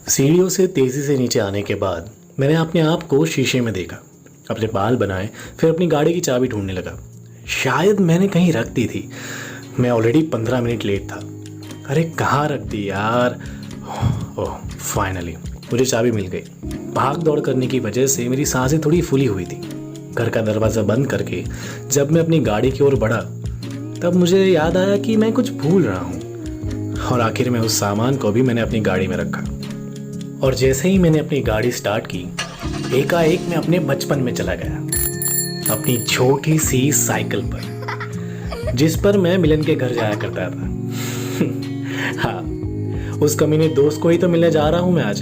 सीढ़ियों से तेज़ी से नीचे आने के बाद मैंने अपने आप को शीशे में देखा, अपने बाल बनाए, फिर अपनी गाड़ी की चाबी ढूंढने लगा। शायद मैंने कहीं रख दी थी। मैं ऑलरेडी 15 मिनट लेट था। अरे कहाँ रख दी यार। ओह फाइनली मुझे चाबी मिल गई। भाग दौड़ करने की वजह से मेरी सांसें थोड़ी फूली हुई थी। घर का दरवाज़ा बंद करके जब मैं अपनी गाड़ी की ओर बढ़ा तब मुझे याद आया कि मैं कुछ भूल रहा हूँ, और आखिर में उस सामान को भी मैंने अपनी गाड़ी में रखा। और जैसे ही मैंने अपनी गाड़ी स्टार्ट की, एकाएक मैं अपने बचपन में चला गया, अपनी छोटी सी साइकिल पर जिस पर मैं मिलन के घर जाया करता था। हाँ, उस कमीने दोस्त को ही तो मिलने जा रहा हूं मैं आज।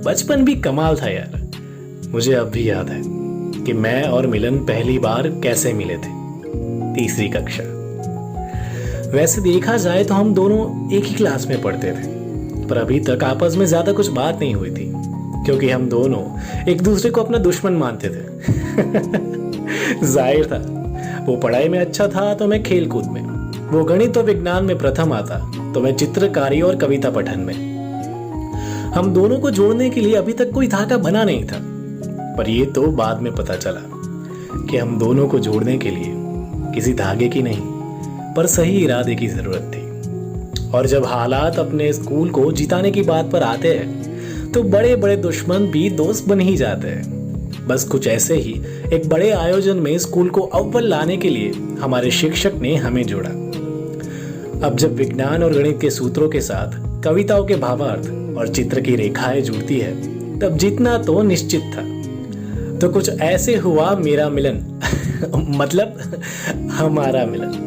बचपन भी कमाल था यार। मुझे अब भी याद है कि मैं और मिलन पहली बार कैसे मिले थे, तीसरी कक्षा। वैसे देखा जाए तो हम दोनों एक ही क्लास में पढ़ते थे, पर अभी तक आपस में ज्यादा कुछ बात नहीं हुई थी, क्योंकि हम दोनों एक दूसरे को अपना दुश्मन मानते थे। जाहिर था, वो पढ़ाई में अच्छा था तो मैं खेल कूद में, वो गणित और विज्ञान में प्रथम आता तो मैं चित्रकारी और कविता पठन में। हम दोनों को जोड़ने के लिए अभी तक कोई धागा बना नहीं था, पर ये तो बाद में पता चला कि हम दोनों को जोड़ने के लिए किसी धागे की नहीं पर सही इरादे की जरूरत थी। और जब हालात अपने स्कूल को जिताने की बात पर आते हैं तो बड़े बड़े दुश्मन भी दोस्त बन ही जाते हैं। बस कुछ ऐसे ही एक बड़े आयोजन में स्कूल को अव्वल लाने के लिए हमारे शिक्षक ने हमें जोड़ा। अब जब विज्ञान और गणित के सूत्रों के साथ कविताओं के भावार्थ और चित्र की रेखाएं जुड़ती है, तब जीतना तो निश्चित था। तो कुछ ऐसे हुआ मेरा मिलन। मतलब हमारा मिलन।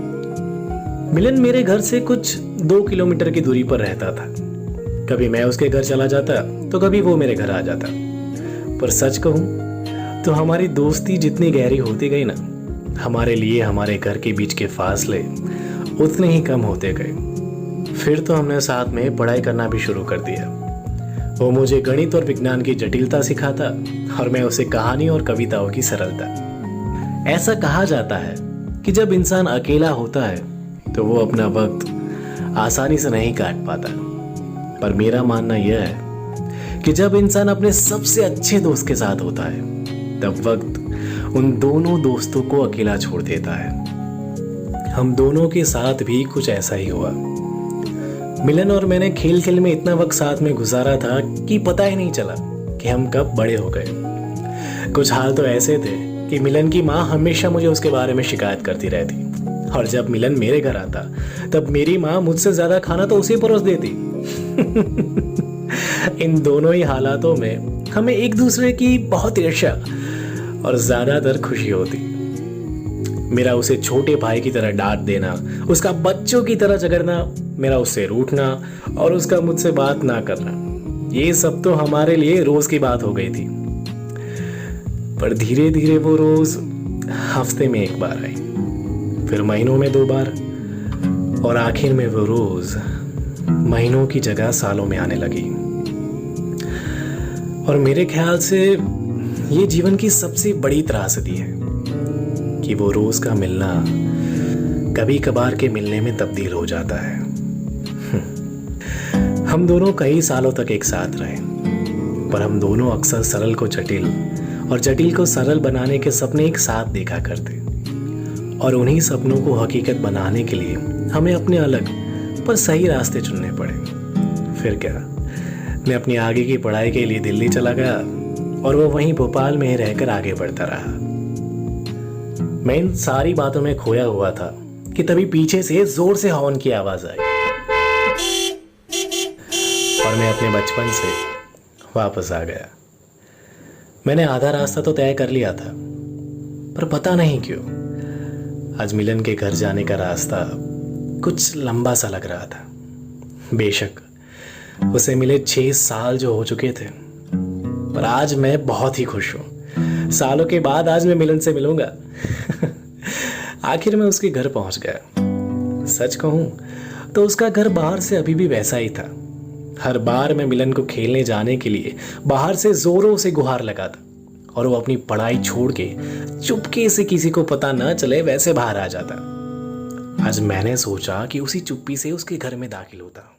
मिलन मेरे घर से कुछ 2 किलोमीटर की दूरी पर रहता था। कभी मैं उसके घर चला जाता तो कभी वो मेरे घर आ जाता। पर सच कहूं तो हमारी दोस्ती जितनी गहरी होती गई ना, हमारे लिए हमारे घर के बीच के फासले उतने ही कम होते गए। फिर तो हमने साथ में पढ़ाई करना भी शुरू कर दिया। वो मुझे गणित और विज्ञान की जटिलता सिखाता और मैं उसे कहानी और कविताओं की सरलता। ऐसा कहा जाता है कि जब इंसान अकेला होता है तो वो अपना वक्त आसानी से नहीं काट पाता, पर मेरा मानना यह है कि जब इंसान अपने सबसे अच्छे दोस्त के साथ होता है तब वक्त उन दोनों दोस्तों को अकेला छोड़ देता है। हम दोनों के साथ भी कुछ ऐसा ही हुआ। मिलन और मैंने खेल खेल में इतना वक्त साथ में गुजारा था कि पता ही नहीं चला कि हम कब बड़े हो गए। कुछ हाल तो ऐसे थे कि मिलन की माँ हमेशा मुझे उसके बारे में शिकायत करती रहती, और जब मिलन मेरे घर आता तब मेरी माँ मुझसे ज्यादा खाना तो उसे परोस देती। इन दोनों ही हालातों में हमें एक दूसरे की बहुत ईर्ष्या और ज्यादातर खुशी होती। मेरा उसे छोटे भाई की तरह डांट देना, उसका बच्चों की तरह झगड़ना, मेरा उससे रूठना और उसका मुझसे बात ना करना, ये सब तो हमारे लिए रोज की बात हो गई थी। पर धीरे धीरे वो रोज हफ्ते में 1 बार आई, फिर महीनों में 2 बार, और आखिर में वो रोज महीनों की जगह सालों में आने लगी। और मेरे ख्याल से ये जीवन की सबसे बड़ी त्रासदी है कि वो रोज का मिलना कभी कभार के मिलने में तब्दील हो जाता है। हम दोनों कई सालों तक एक साथ रहे, पर हम दोनों अक्सर सरल को जटिल और जटिल को सरल बनाने के सपने एक साथ देखा करते, और उन्हीं सपनों को हकीकत बनाने के लिए हमें अपने अलग पर सही रास्ते चुनने पड़े। फिर क्या, मैं अपनी आगे की पढ़ाई के लिए दिल्ली चला गया और वो वहीं भोपाल में ही रहकर आगे बढ़ता रहा। मैं इन सारी बातों में खोया हुआ था कि तभी पीछे से जोर से हॉर्न की आवाज आई और मैं अपने बचपन से वापस आ गया। मैंने आधा रास्ता तो तय कर लिया था, पर पता नहीं क्यों आज मिलन के घर जाने का रास्ता कुछ लंबा सा लग रहा था। बेशक उसे मिले 6 साल जो हो चुके थे, पर आज मैं बहुत ही खुश हूं। सालों के बाद आज मैं मिलन से मिलूंगा। आखिर मैं उसके घर पहुंच गया। सच कहूं तो उसका घर बाहर से अभी भी वैसा ही था। हर बार मैं मिलन को खेलने जाने के लिए बाहर से जोरों से गुहार लगाता और वो अपनी पढ़ाई छोड़ के चुपके से किसी को पता न चले वैसे बाहर आ जाता। आज मैंने सोचा कि उसी चुप्पी से उसके घर में दाखिल होता।